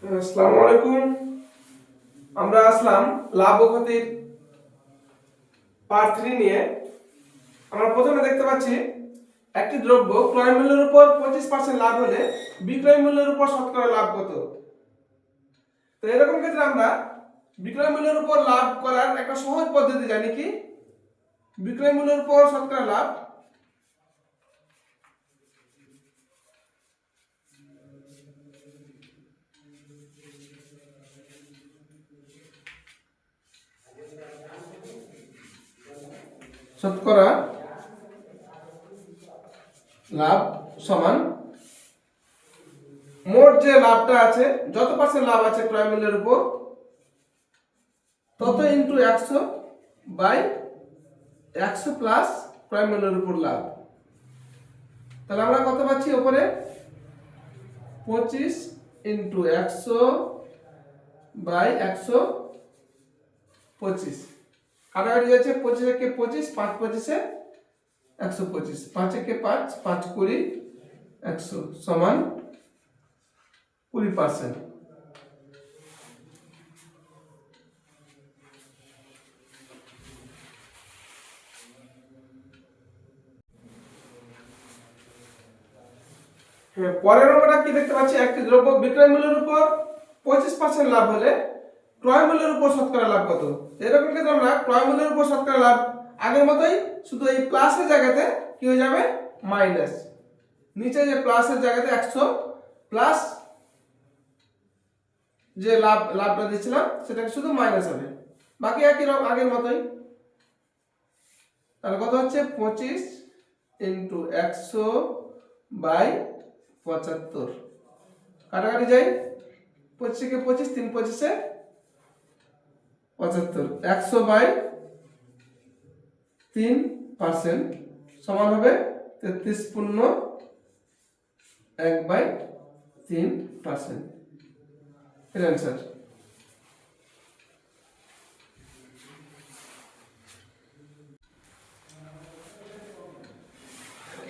আসসালামু আলাইকুম। আমরা আসলাম লাভ ও ক্ষতির পার্ট 3 নিয়ে। আমরা প্রথমে দেখতে পাচ্ছি একটি দ্রব্য ক্রয় মূল্যের উপর 25% লাভ হলে বিক্রয় মূল্যের উপর শতকরা লাভ কত। তো এরকম ক্ষেত্রে আমরা বিক্রয় মূল্যের উপর লাভ করার একটা সহজ পদ্ধতি জানি কি, বিক্রয় মূল্যের উপর শতকরা লাভ শতকরা লাভ সমান মোট যে লাভটা আছে, যত পার্সেন্ট লাভ আছে ক্রয় মূল্যের উপর তত ইনটু 100 বাই 100 প্লাস ক্রয় মূল্যের উপর লাভ। তাহলে আমরা কত পাচ্ছি উপরে 25 ইনটু 100 বাই 125। কাটাকাটি যাচ্ছে 25 একে 25, 5 25 125, 5 একে 5, 5 20 100 সমান 20%। হ্যাঁ, পরের অঙ্কটা কি দেখতে পাচ্ছি, একটি দ্রব্য বিক্রয় মূল্যের উপর 25% লাভ হলে ক্রয় মূল্যের উপর শতকরা লাভ কত। এরকম ক্ষেত্রে আমরা ক্রয় মূল্যের উপর শতকরা লাভ আগের মতোই, শুধু এই প্লাসের জায়গাতে কি হয়ে যাবে মাইনাস, নিচে যে প্লাসের জায়গাতে 100 প্লাস যে লাভটা দিয়েছিলাম সেটাকে শুধু মাইনাস হবে, বাকি একই রকম আগের মতোই। তাহলে কত হচ্ছে 25 ইন্টু 100 বাই 75। কাটাকাটি যাই 25 থেকে 25, 3 25 75, 100 বাই 3% সমান হবে 33 পূর্ণ 1 বাই 3%। এর অ্যান্সার।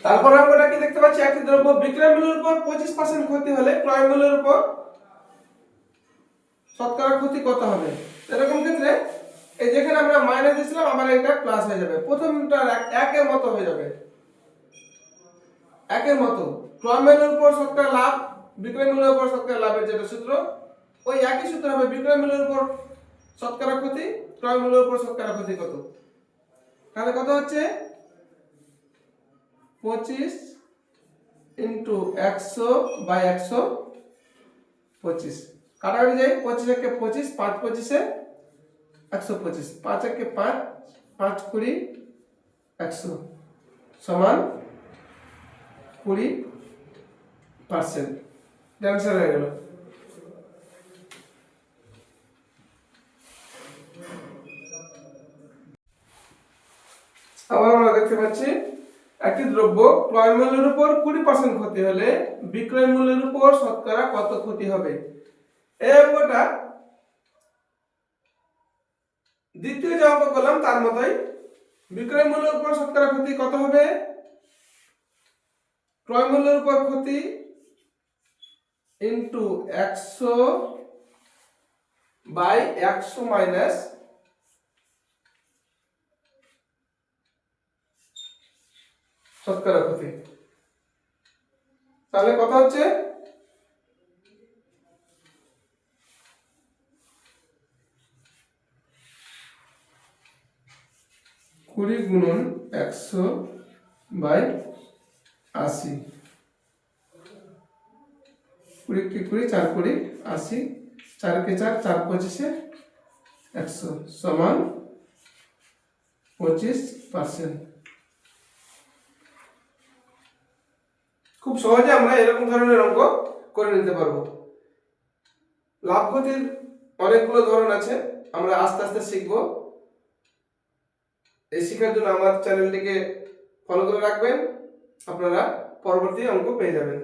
তারপর আমরা কি দেখতে পাচ্ছি, একটি দ্রব্য বিক্রয় মূল্যের উপর 25% ক্ষতি হলে ক্রয় মূল্যের উপর শতকরা ক্ষতি কত হবে। এরকম ক্ষেত্রে এই যেখানে আমরা মাইনাস দিয়েছিলাম আবার এটা প্লাস হয়ে যাবে, প্রথমটা একের মতো হয়ে যাবে, একের মতো। ক্রয় মূল্যের উপর শতকরা লাভ বিক্রয় মূল্যের উপর শতকরা লাভের যেটা সূত্র, ওই একই সূত্র হবে। বিক্রয় মূল্যের উপর শতকরা ক্ষতি, ক্রয় মূল্যের উপর শতকরা ক্ষতি কত। তাহলে কত হচ্ছে 25 ইন্টু 100 বাই 125। কাটাকাটি যাই 25 একে 25, 5 25 125, 5 একে 5, 5 20 100 সমান 20%। অ্যান্সার হয়ে গেল। আবার আমরা দেখতে পাচ্ছি একটি দ্রব্য ক্রয় মূল্যের উপর 20% ক্ষতি হলে বিক্রয় মূল্যের উপর শতকরা কত ক্ষতি হবে। এই অঙ্কটা দ্বিতীয় যে অঙ্ক করলাম তার মতোই, বিক্রয় মূল্যের উপর শতকরা ক্ষতি কত হবে, ক্রয় মূল্যের উপর ক্ষতি ইন্টু 100 বাই 100 মাইনাস শতকরা ক্ষতি। তাহলে কত হচ্ছে 20 গুণন 100 বাই 80, 20 কে 20, 4 20 80, 4 কে 4, 4 25 100 সমান 25%। খুব সহজে আমরা এরকম ধরনের অঙ্ক করে নিতে পারবো। লাভ ক্ষতির অনেকগুলো ধরন আছে, আমরা আস্তে আস্তে শিখবো। এই শেখার জন্য আমার চ্যানেলটিকে ফলো করে রাখবেন, আপনারা পরবর্তী অঙ্ক পেয়ে যাবেন।